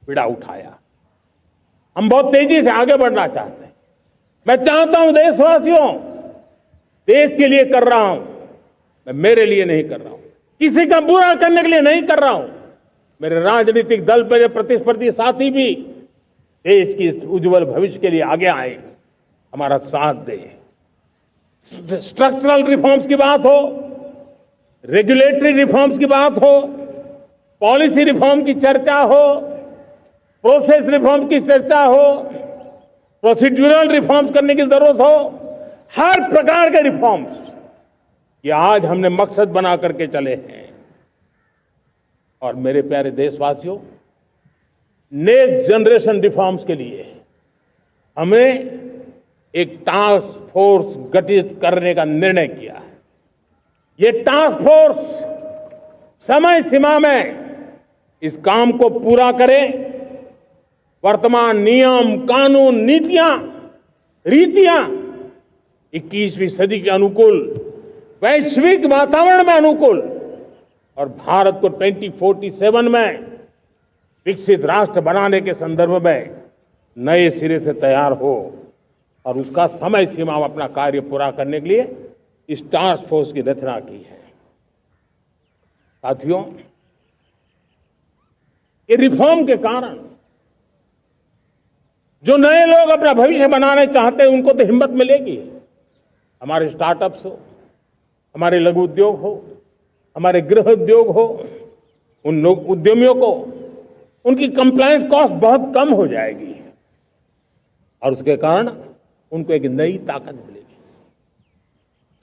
बीड़ा उठाया। हम बहुत तेजी से आगे बढ़ना चाहते हैं। मैं चाहता हूं देशवासियों, देश के लिए कर रहा हूं, मैं मेरे लिए नहीं कर रहा हूं, किसी का बुरा करने के लिए नहीं कर रहा हूं। मेरे राजनीतिक दल, मेरे प्रतिस्पर्धी साथी भी देश की इस उज्जवल भविष्य के लिए आगे आए, हमारा साथ दें। स्ट्रक्चरल रिफॉर्म्स की बात हो, रेगुलेटरी रिफॉर्म्स की बात हो, पॉलिसी रिफॉर्म की चर्चा हो, प्रोसेस रिफॉर्म की चर्चा हो, प्रोसीड्यूरल रिफॉर्म्स करने की जरूरत हो, हर प्रकार के रिफॉर्म्स ये आज हमने मकसद बना करके चले हैं। और मेरे प्यारे देशवासियों, नेक्स्ट जनरेशन रिफॉर्म्स के लिए हमें एक टास्क फोर्स गठित करने का निर्णय किया है। ये टास्क फोर्स समय सीमा में इस काम को पूरा करे, वर्तमान नियम, कानून, नीतियां, रीतियां 21वीं सदी के अनुकूल, वैश्विक वातावरण में अनुकूल और भारत को 2047 में विकसित राष्ट्र बनाने के संदर्भ में नए सिरे से तैयार हो और उसका समय सीमा में अपना कार्य पूरा करने के लिए इस टास्क फोर्स की रचना की है। साथियों, ये रिफॉर्म के कारण जो नए लोग अपना भविष्य बनाने चाहते हैं उनको तो हिम्मत मिलेगी। हमारे स्टार्टअप्स हो, हमारे लघु उद्योग हो, हमारे गृह उद्योग हो, उन उद्यमियों को उनकी कंप्लायंस कॉस्ट बहुत कम हो जाएगी और उसके कारण उनको एक नई ताकत मिलेगी।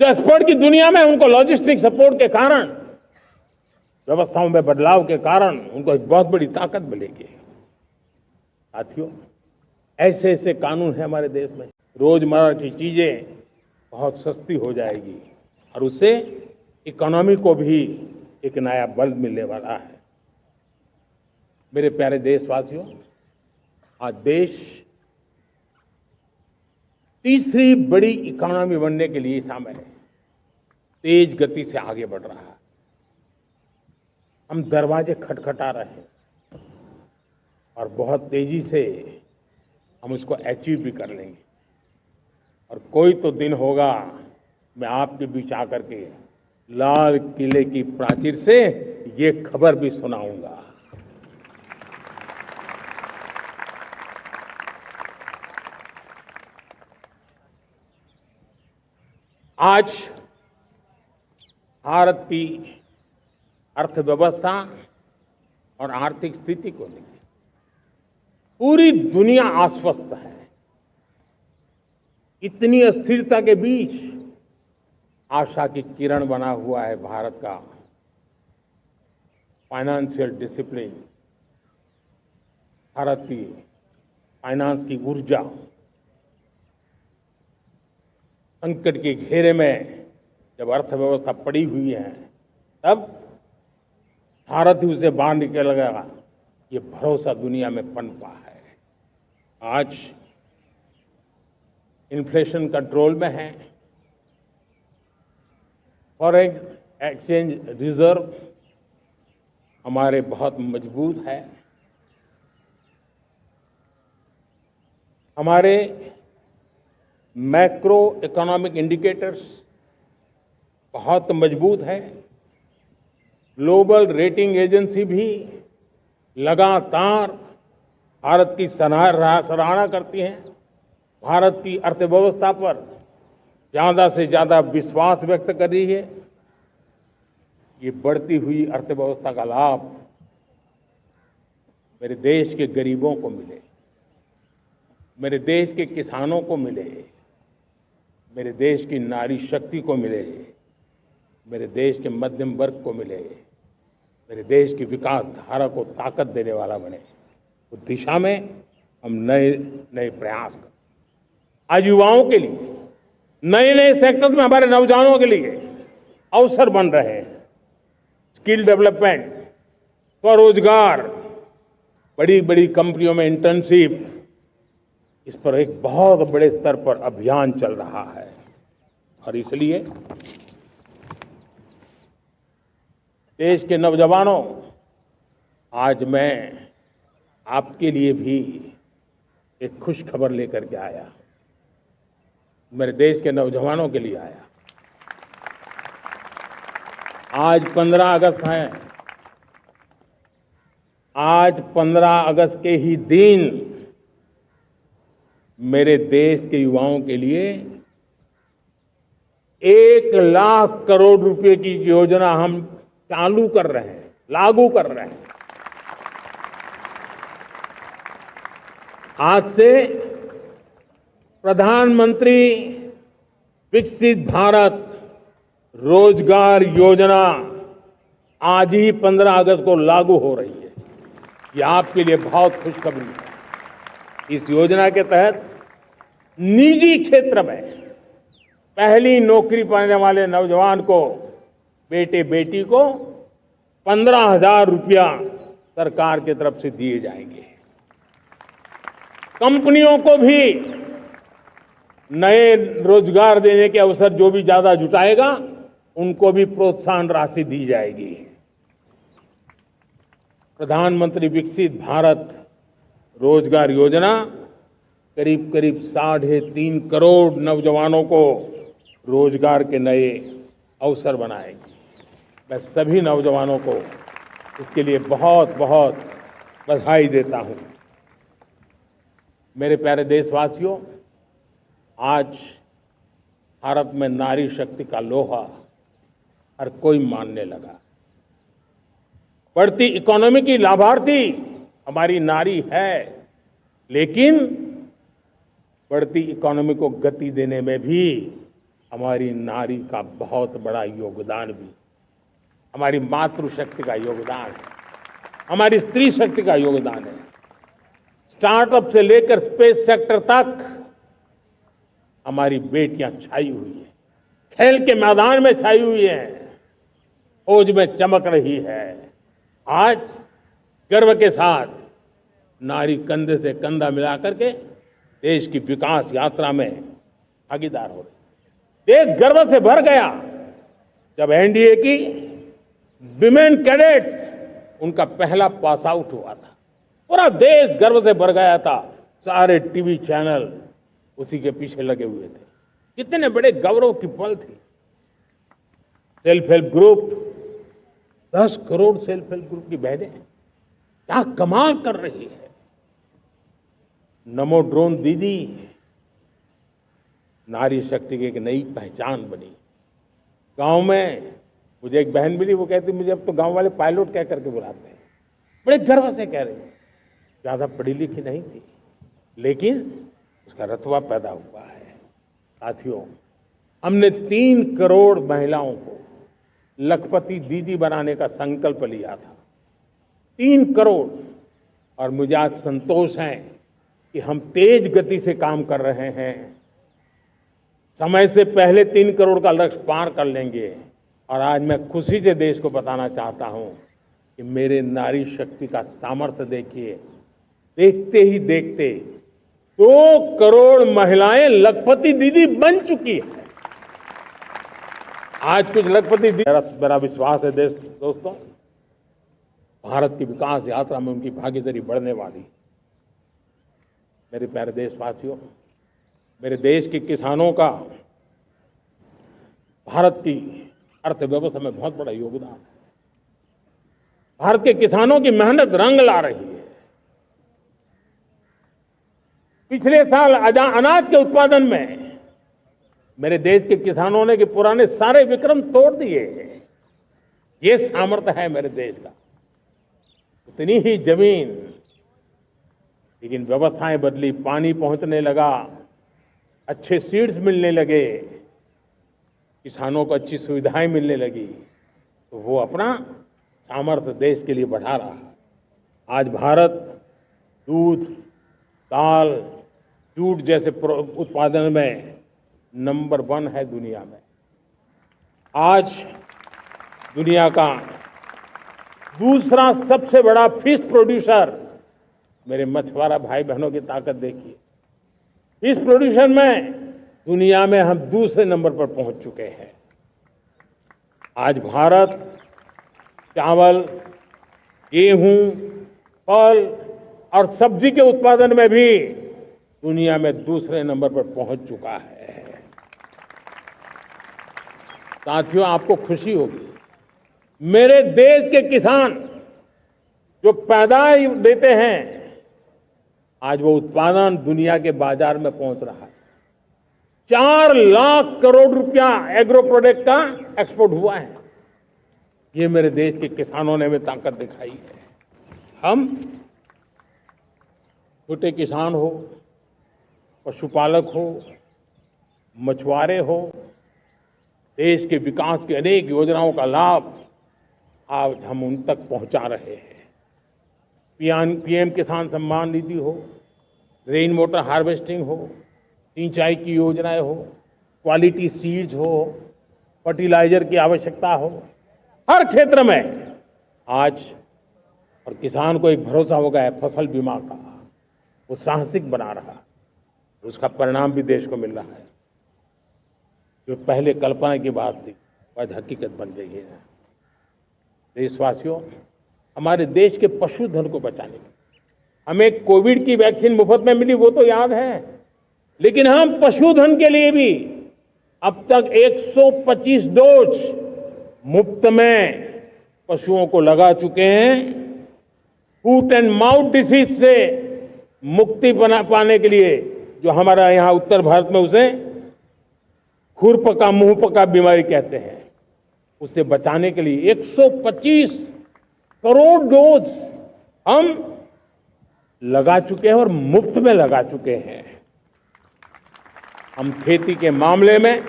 जो एक्सपोर्ट की दुनिया में उनको लॉजिस्टिक सपोर्ट के कारण, व्यवस्थाओं में बदलाव के कारण उनको एक बहुत बड़ी ताकत मिलेगी। साथियों, ऐसे ऐसे कानून हैं हमारे देश में, रोजमर्रा की चीजें बहुत सस्ती हो जाएगी और उससे इकोनॉमी को भी एक नया बल मिलने वाला है। मेरे प्यारे देशवासियों, आज देश तीसरी बड़ी इकोनॉमी बनने के लिए समय है, तेज गति से आगे बढ़ रहा है। हम दरवाजे खटखटा रहे हैं और बहुत तेजी से हम उसको अचीव भी कर लेंगे। और कोई तो दिन होगा मैं आपके बीच आकर के लाल किले की प्राचीर से ये खबर भी सुनाऊंगा। आज भारत की अर्थव्यवस्था और आर्थिक स्थिति को लेकर पूरी दुनिया आश्वस्त है। इतनी अस्थिरता के बीच आशा की किरण बना हुआ है भारत का फाइनेंशियल डिसिप्लिन, भारत की फाइनेंस की ऊर्जा। संकट के घेरे में जब अर्थव्यवस्था पड़ी हुई है तब भारत ही उसे बाहर निकलेगा, ये भरोसा दुनिया में पनपा है। आज इन्फ्लेशन कंट्रोल में है, फॉरेन एक्सचेंज रिजर्व हमारे बहुत मजबूत है, हमारे मैक्रो इकोनॉमिक इंडिकेटर्स बहुत मजबूत है। ग्लोबल रेटिंग एजेंसी भी लगातार भारत की सराहना करती हैं, भारत की अर्थव्यवस्था पर ज्यादा से ज्यादा विश्वास व्यक्त कर रही है। ये बढ़ती हुई अर्थव्यवस्था का लाभ मेरे देश के गरीबों को मिले, मेरे देश के किसानों को मिले, मेरे देश की नारी शक्ति को मिले, मेरे देश के मध्यम वर्ग को मिले, मेरे देश की विकास धारा को ताकत देने वाला बने। उस दिशा में हम नए नए प्रयास करें। आज युवाओं के लिए नए नए सेक्टर्स में हमारे नौजवानों के लिए अवसर बन रहे हैं। स्किल डेवलपमेंट, स्वरोजगार, बड़ी बड़ी कंपनियों में इंटर्नशिप, इस पर एक बहुत बड़े स्तर पर अभियान चल रहा है। और इसलिए देश के नौजवानों, आज मैं आपके लिए भी एक खुश खबर लेकर के आया, मेरे देश के नौजवानों के लिए आया। आज 15 अगस्त है। आज 15 अगस्त के ही दिन मेरे देश के युवाओं के लिए 1 लाख करोड़ रुपए की योजना हम चालू कर रहे हैं, लागू कर रहे हैं। आज से प्रधानमंत्री विकसित भारत रोजगार योजना आज ही 15 अगस्त को लागू हो रही है। ये आपके लिए बहुत खुशखबरी है। इस योजना के तहत निजी क्षेत्र में पहली नौकरी पाने वाले नौजवान को, बेटे बेटी को 15,000 रुपया सरकार की तरफ से दिए जाएंगे। कंपनियों को भी नए रोजगार देने के अवसर जो भी ज्यादा जुटाएगा, उनको भी प्रोत्साहन राशि दी जाएगी। प्रधानमंत्री विकसित भारत रोजगार योजना करीब करीब 3.5 करोड़ नौजवानों को रोजगार के नए अवसर बनाएगी। मैं सभी नौजवानों को इसके लिए बहुत बहुत बधाई देता हूं। मेरे प्यारे देशवासियों, आज भारत में नारी शक्ति का लोहा हर कोई मानने लगा। बढ़ती इकोनॉमी की लाभार्थी हमारी नारी है, लेकिन बढ़ती इकोनॉमी को गति देने में भी हमारी नारी का बहुत बड़ा योगदान भी, हमारी मातृशक्ति का योगदान है, हमारी स्त्री शक्ति का योगदान है। स्टार्टअप से लेकर स्पेस सेक्टर तक हमारी बेटियां छाई हुई है, खेल के मैदान में छाई हुई है, फौज में चमक रही है। आज गर्व के साथ नारी कंधे से कंधा मिलाकर के देश की विकास यात्रा में भागीदार हो रही। देश गर्व से भर गया जब एनडीए की विमेन कैडेट्स उनका पहला पास आउट हुआ था। पूरा देश गर्व से भर गया था। सारे टीवी चैनल उसी के पीछे लगे हुए थे। कितने बड़े गौरव की पल थी। Self help group, 10 crore self help group की बहनें क्या कमाल कर रही है। नमो ड्रोन दीदी नारी शक्ति की एक नई पहचान बनी। गांव में मुझे एक बहन मिली, वो कहती मुझे अब तो गांव वाले पायलट कह करके बुलाते हैं। बड़े गर्व से कह रही, ज्यादा पढ़ी लिखी नहीं थी, लेकिन उसका रतबा पैदा हुआ है। साथियों, हमने 3 करोड़ महिलाओं को लखपति दीदी बनाने का संकल्प लिया था। 3 करोड़। और मुझे आज संतोष है कि हम तेज गति से काम कर रहे हैं। समय से पहले 3 करोड़ का लक्ष्य पार कर लेंगे। और आज मैं खुशी से देश को बताना चाहता हूं कि मेरे नारी शक्ति का सामर्थ्य देखिए। देखते ही देखते 2 करोड़ महिलाएं लखपति दीदी बन चुकी है। आज कुछ लखपति दीदी, मेरा विश्वास है दोस्तों, भारत की विकास यात्रा में उनकी भागीदारी बढ़ने वाली। मेरे प्यारे देशवासियों, मेरे देश के किसानों का भारत की अर्थव्यवस्था में बहुत बड़ा योगदान है। भारत के किसानों की मेहनत रंग ला रही है। पिछले साल अनाज के उत्पादन में मेरे देश के किसानों ने कि पुराने सारे विक्रम तोड़ दिए। ये सामर्थ्य है मेरे देश का। उतनी ही जमीन, लेकिन व्यवस्थाएं बदली, पानी पहुंचने लगा, अच्छे सीड्स मिलने लगे, किसानों को अच्छी सुविधाएं मिलने लगी, तो वो अपना सामर्थ्य देश के लिए बढ़ा रहा है। आज भारत दूध, दाल, जूट जैसे उत्पादन में नंबर 1 है दुनिया में। आज दुनिया का दूसरा सबसे बड़ा फिश प्रोड्यूसर, मेरे मछुआरा भाई बहनों की ताकत देखिए। फिश प्रोड्यूसर में दुनिया में हम दूसरे नंबर पर पहुंच चुके हैं। आज भारत चावल, गेहूं, फल और सब्जी के उत्पादन में भी दुनिया में दूसरे नंबर पर पहुंच चुका है। साथियों, आपको खुशी होगी, मेरे देश के किसान जो पैदावार देते हैं, आज वो उत्पादन दुनिया के बाजार में पहुंच रहा है। 4 लाख करोड़ रुपया एग्रो प्रोडक्ट का एक्सपोर्ट हुआ है। ये मेरे देश के किसानों ने भी ताकत दिखाई है। हम छोटे किसान हो, पशुपालक हो, मछुआरे हो, देश के विकास की अनेक योजनाओं का लाभ आज हम उन तक पहुंचा रहे हैं। पीएम किसान सम्मान निधि हो, रेन वाटर हार्वेस्टिंग हो, सिंचाई की योजनाएं हो, क्वालिटी सीड्स हो, फर्टिलाइजर की आवश्यकता हो, हर क्षेत्र में आज और किसान को एक भरोसा हो गया है फसल बीमा का, वो साहसिक बना रहा है। उसका परिणाम भी देश को मिल रहा है। जो पहले कल्पना की बात थी आज हकीकत बन गई है। देशवासियों, हमारे देश के पशुधन को बचाने के हमें कोविड की वैक्सीन मुफ्त में मिली, वो तो याद है, लेकिन हम पशुधन के लिए भी अब तक 125 डोज मुफ्त में पशुओं को लगा चुके हैं। फूट एंड माउथ डिसीज से मुक्ति पाने के लिए, जो हमारा यहाँ उत्तर भारत में उसे खुरपका मुंहपका बीमारी कहते हैं, उसे बचाने के लिए 125 करोड़ डोज हम लगा चुके हैं और मुफ्त में लगा चुके हैं। हम खेती के मामले में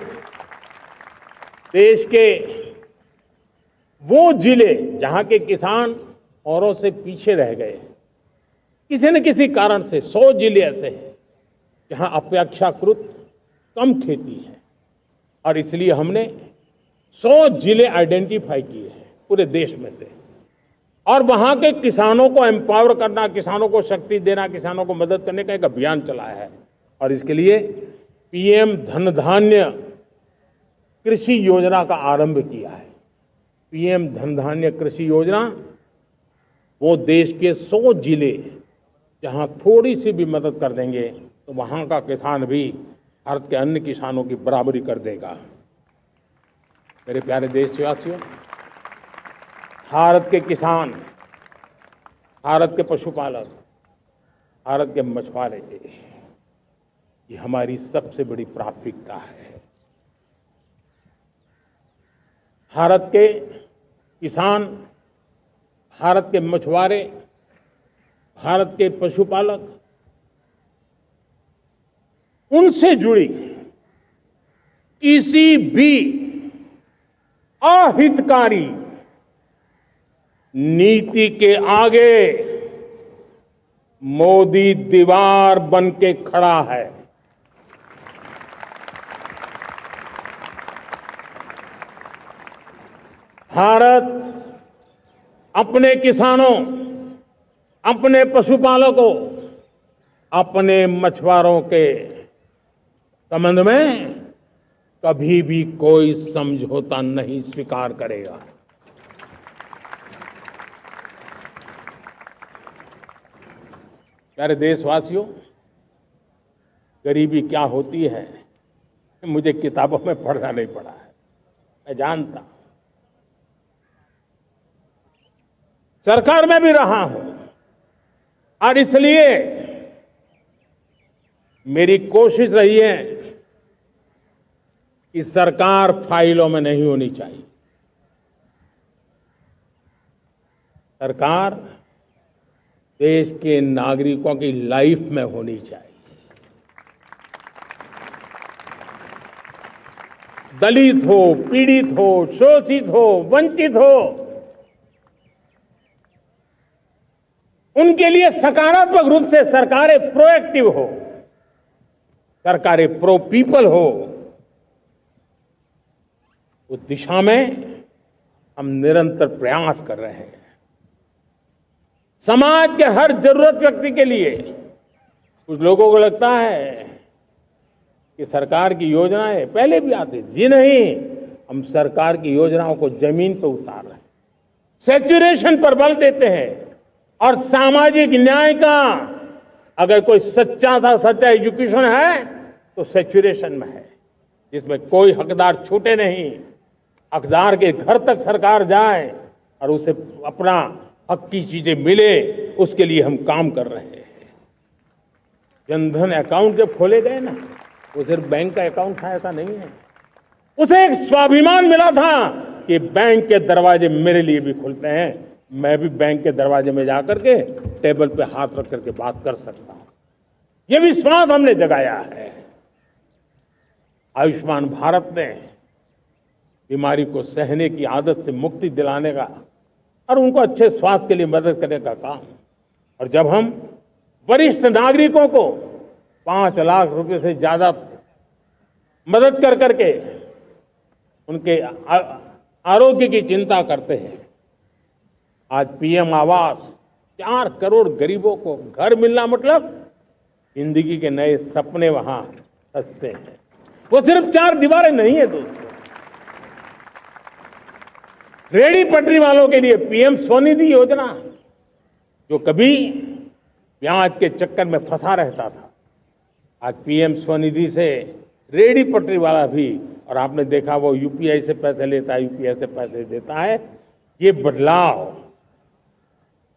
देश के वो जिले जहां के किसान औरों से पीछे रह गए, किसी न किसी कारण से 100 जिले ऐसे हैं जहां अपेक्षाकृत कम खेती है, और इसलिए हमने 100 जिले आइडेंटिफाई किए हैं पूरे देश में से, और वहां के किसानों को एम्पावर करना, किसानों को शक्ति देना, किसानों को मदद करने का एक अभियान चलाया है। और इसके लिए पीएम धन धान्य कृषि योजना का आरंभ किया है। पीएम धन धान्य कृषि योजना वो देश के 100 जिले जहां थोड़ी सी भी मदद कर देंगे तो वहां का किसान भी भारत के अन्य किसानों की बराबरी कर देगा। मेरे प्यारे देशवासियों, भारत के किसान, भारत के पशुपालक, भारत के मछुआरे, ये हमारी सबसे बड़ी प्राथमिकता है। भारत के किसान, भारत के मछुआरे, भारत के पशुपालक, उनसे जुड़ी किसी भी अहितकारी नीति के आगे मोदी दीवार बन के खड़ा है। भारत अपने किसानों, अपने पशुपालकों, अपने मछुआरों के संबंध में कभी भी कोई समझौता नहीं स्वीकार करेगा। प्यारे देशवासियों, गरीबी क्या होती है मुझे किताबों में पढ़ना नहीं पड़ा है, मैं जानता, सरकार में भी रहा हूं, और इसलिए मेरी कोशिश रही है कि सरकार फाइलों में नहीं होनी चाहिए। सरकार देश के नागरिकों की लाइफ में होनी चाहिए। दलित हो, पीड़ित हो, शोषित हो, वंचित हो, उनके लिए सकारात्मक रूप से सरकारें प्रोएक्टिव हो, सरकारें प्रो पीपल हो, उस दिशा में हम निरंतर प्रयास कर रहे हैं। समाज के हर जरूरत व्यक्ति के लिए, कुछ लोगों को लगता है कि सरकार की योजनाएं पहले भी आती, जी नहीं, हम सरकार की योजनाओं को जमीन पर उतार रहे हैं, सैचुरेशन पर बल देते हैं, और सामाजिक न्याय का अगर कोई सच्चा एजुकेशन है तो सेचुरेशन में है, जिसमें कोई हकदार छूटे नहीं, हकदार के घर तक सरकार जाए और उसे अपना हक की चीजें मिले, उसके लिए हम काम कर रहे हैं। जनधन अकाउंट जब खोले गए ना, वो सिर्फ बैंक का अकाउंट था ऐसा नहीं है, उसे एक स्वाभिमान मिला था कि बैंक के दरवाजे मेरे लिए भी खुलते हैं, मैं भी बैंक के दरवाजे में जाकर के टेबल पे हाथ रख करके बात कर सकता हूं। ये विश्वास हमने जगाया है। आयुष्मान भारत ने बीमारी को सहने की आदत से मुक्ति दिलाने का और उनको अच्छे स्वास्थ्य के लिए मदद करने का काम, और जब हम वरिष्ठ नागरिकों को 5 लाख रुपए से ज्यादा मदद कर करके उनके आरोग्य की चिंता करते हैं, आज पीएम आवास 4 करोड़ गरीबों को घर मिलना मतलब जिंदगी के नए सपने वहां सजते हैं। वो सिर्फ 4 दीवारें नहीं है दोस्तों। रेहड़ी पटरी वालों के लिए पीएम स्वनिधि योजना, जो कभी ब्याज के चक्कर में फंसा रहता था, आज पीएम स्वनिधि से रेहड़ी पटरी वाला भी, और आपने देखा वो यूपीआई से पैसे लेता है, यूपीआई से पैसे देता है। ये बदलाव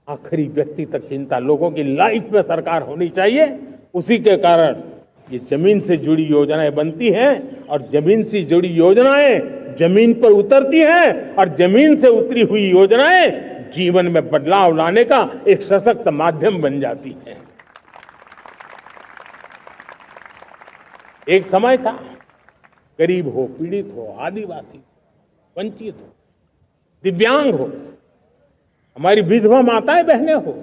आखिरी व्यक्ति तक चिंता लोगों की लाइफ में सरकार होनी चाहिए। उसी के कारण ये जमीन से जुड़ी योजनाएं बनती हैं, और जमीन से जुड़ी योजनाएं जमीन पर उतरती हैं, और जमीन से उतरी हुई योजनाएं जीवन में बदलाव लाने का एक सशक्त माध्यम बन जाती हैं। एक समय था, गरीब हो, पीड़ित हो, आदिवासी, वंचित हो, दिव्यांग हो, हमारी विधवा माताएं बहनें हो,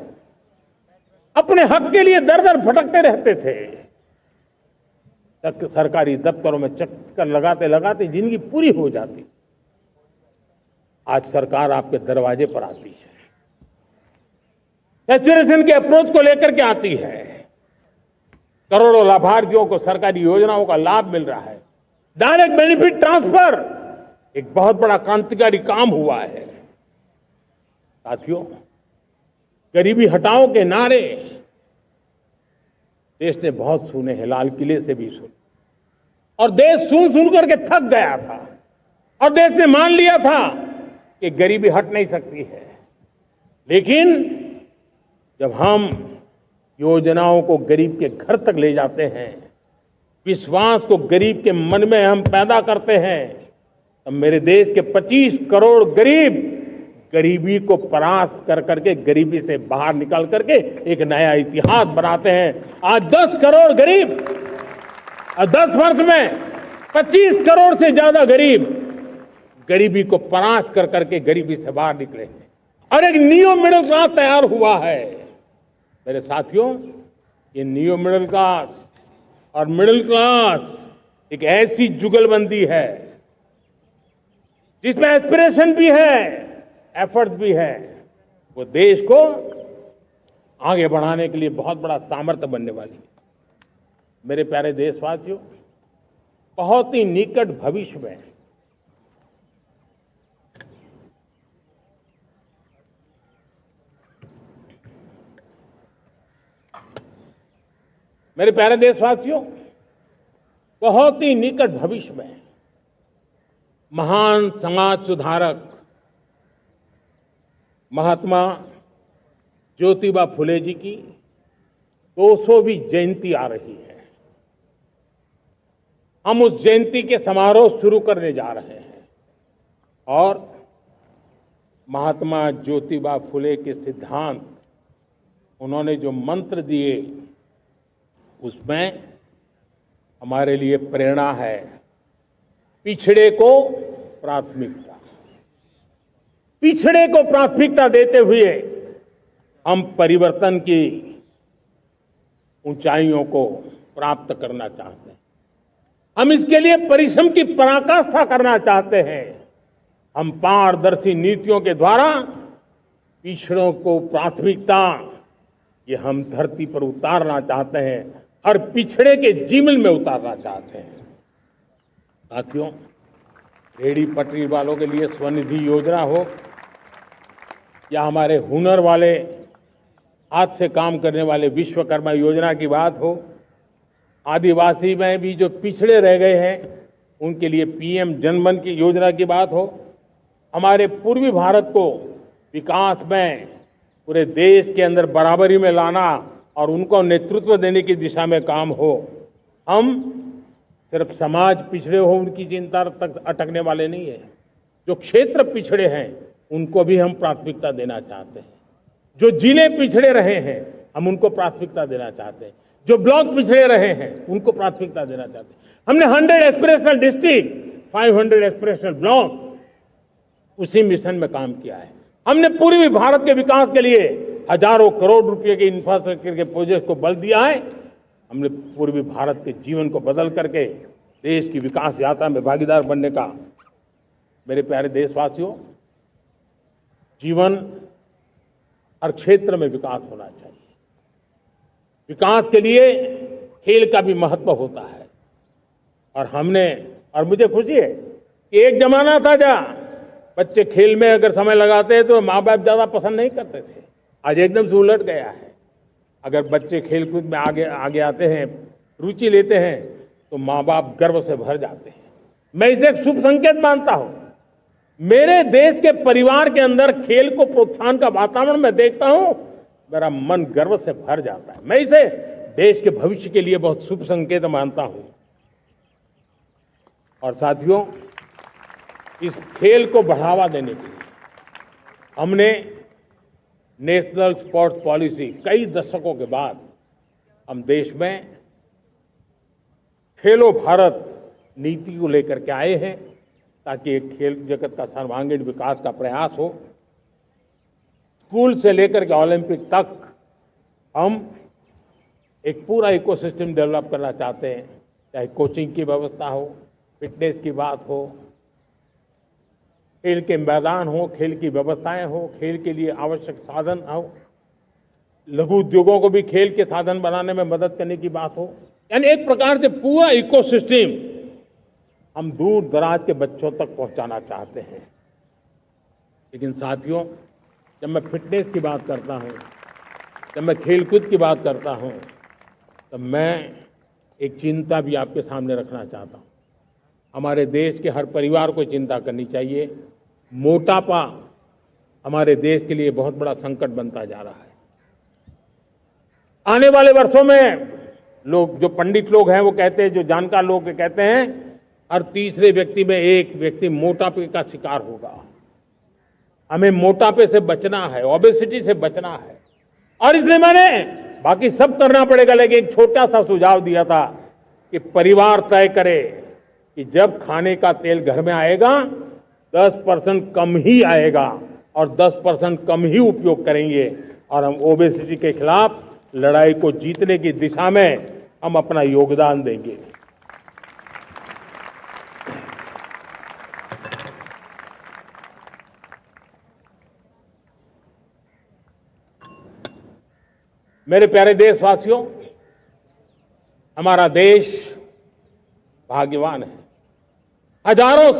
अपने हक के लिए दर दर भटकते रहते थे। तक सरकारी दफ्तरों में चक्कर लगाते लगाते जिंदगी पूरी हो जाती। आज सरकार आपके दरवाजे पर आती है, सेचुरेशन के अप्रोच को लेकर के आती है, करोड़ों लाभार्थियों को सरकारी योजनाओं का लाभ मिल रहा है। डायरेक्ट बेनिफिट ट्रांसफर एक बहुत बड़ा क्रांतिकारी काम हुआ है। साथियों, गरीबी हटाओ के नारे देश ने बहुत सुने हैं, लाल किले से भी सुने, और देश सुन सुन करके थक गया था, और देश ने मान लिया था कि गरीबी हट नहीं सकती है। लेकिन जब हम योजनाओं को गरीब के घर तक ले जाते हैं, विश्वास को गरीब के मन में हम पैदा करते हैं, तब मेरे देश के 25 करोड़ गरीब गरीबी को परास्त कर करके, गरीबी से बाहर निकल करके एक नया इतिहास बनाते हैं। आज 10 करोड़ गरीब, और 10 वर्ष में 25 करोड़ से ज्यादा गरीब गरीबी को परास्त कर करके गरीबी से बाहर निकले हैं, और एक न्यू मिडिल क्लास तैयार हुआ है। मेरे साथियों, ये न्यू मिडिल क्लास और मिडिल क्लास एक ऐसी जुगलबंदी है जिसमें एस्पिरेशन भी है, एफर्ट भी है। वो देश को आगे बढ़ाने के लिए बहुत बड़ा सामर्थ्य बनने वाली है। मेरे प्यारे देशवासियों, बहुत ही निकट भविष्य में मेरे प्यारे देशवासियों, बहुत ही निकट भविष्य में महान समाज सुधारक महात्मा ज्योतिबा फुले जी की 200वीं जयंती आ रही है। हम उस जयंती के समारोह शुरू करने जा रहे हैं, और महात्मा ज्योतिबा फुले के सिद्धांत, उन्होंने जो मंत्र दिए, उसमें हमारे लिए प्रेरणा है। पिछड़े को प्राथमिकता, पिछड़े को प्राथमिकता देते हुए हम परिवर्तन की ऊंचाइयों को प्राप्त करना चाहते हैं। हम इसके लिए परिश्रम की पराकाष्ठा करना चाहते हैं। हम पारदर्शी नीतियों के द्वारा पिछड़ों को प्राथमिकता, ये हम धरती पर उतारना चाहते हैं, हर पिछड़े के जीवन में उतारना चाहते हैं। साथियों, रेहड़ी पटरी वालों के लिए स्वनिधि योजना हो, या हमारे हुनर वाले हाथ से काम करने वाले विश्वकर्मा योजना की बात हो, आदिवासी में भी जो पिछड़े रह गए हैं उनके लिए पीएम जनधन की योजना की बात हो, हमारे पूर्वी भारत को विकास में पूरे देश के अंदर बराबरी में लाना और उनको नेतृत्व देने की दिशा में काम हो। हम सिर्फ समाज पिछड़े हो उनकी चिंता तक अटकने वाले नहीं है। जो क्षेत्र पिछड़े हैं उनको भी हम प्राथमिकता देना चाहते हैं। जो जिले पिछड़े रहे हैं हम उनको प्राथमिकता देना चाहते हैं। जो ब्लॉक पिछड़े रहे हैं उनको प्राथमिकता देना चाहते हैं। हमने 100 एस्पिरेशनल डिस्ट्रिक्ट, 500 एस्पिरेशनल ब्लॉक, उसी मिशन में काम किया है। हमने पूर्वी भारत के विकास के लिए हजारों करोड़ रुपए के इंफ्रास्ट्रक्चर के प्रोजेक्ट को बल दिया है। हमने पूर्वी भारत के जीवन को बदल करके देश की विकास यात्रा में भागीदार बनने का, मेरे प्यारे देशवासियों, जीवन हर क्षेत्र में विकास होना चाहिए। विकास के लिए खेल का भी महत्व होता है। और मुझे खुशी है कि एक जमाना था जहाँ बच्चे खेल में अगर समय लगाते तो माँ बाप ज्यादा पसंद नहीं करते थे। आज एकदम से उलट गया है। अगर बच्चे खेलकूद में आगे आते हैं, रुचि लेते हैं, तो माँ बाप गर्व से भर जाते हैं। मैं इसे एक शुभ संकेत मानता हूं। मेरे देश के परिवार के अंदर खेल को प्रोत्साहन का वातावरण मैं देखता हूं, मेरा मन गर्व से भर जाता है। मैं इसे देश के भविष्य के लिए बहुत शुभ संकेत मानता हूं। और साथियों, इस खेल को बढ़ावा देने के लिए हमने नेशनल स्पोर्ट्स पॉलिसी कई दशकों के बाद हम देश में खेलो भारत नीति को लेकर के आए हैं, ताकि एक खेल जगत का सर्वांगीण विकास का प्रयास हो। स्कूल से लेकर के ओलंपिक तक हम एक पूरा इकोसिस्टम डेवलप करना चाहते हैं। चाहे कोचिंग की व्यवस्था हो, फिटनेस की बात हो, खेल के मैदान हो, खेल की व्यवस्थाएं हो, खेल के लिए आवश्यक साधन हो, लघु उद्योगों को भी खेल के साधन बनाने में मदद करने की बात हो। यानी एक प्रकार से पूरा इकोसिस्टम हम दूर दराज के बच्चों तक पहुंचाना चाहते हैं। लेकिन साथियों, जब मैं फिटनेस की बात करता हूं, जब मैं खेलकूद की बात करता हूं, तब मैं एक चिंता भी आपके सामने रखना चाहता हूं। हमारे देश के हर परिवार को चिंता करनी चाहिए। मोटापा हमारे देश के लिए बहुत बड़ा संकट बनता जा रहा है। आने वाले वर्षों में लोग, जो पंडित लोग हैं वो कहते हैं, जो जानकार लोग कहते हैं, हर तीसरे व्यक्ति में एक व्यक्ति मोटापे का शिकार होगा। हमें मोटापे से बचना है, ओबेसिटी से बचना है। और इसलिए मैंने बाकी सब करना पड़ेगा, लेकिन एक छोटा सा सुझाव दिया था कि परिवार तय करे कि जब खाने का तेल घर में आएगा 10% कम ही आएगा और 10% कम ही उपयोग करेंगे, और हम ओबेसिटी के खिलाफ लड़ाई को जीतने की दिशा में हम अपना योगदान देंगे। मेरे प्यारे देशवासियों, हमारा देश भाग्यवान है। हजारों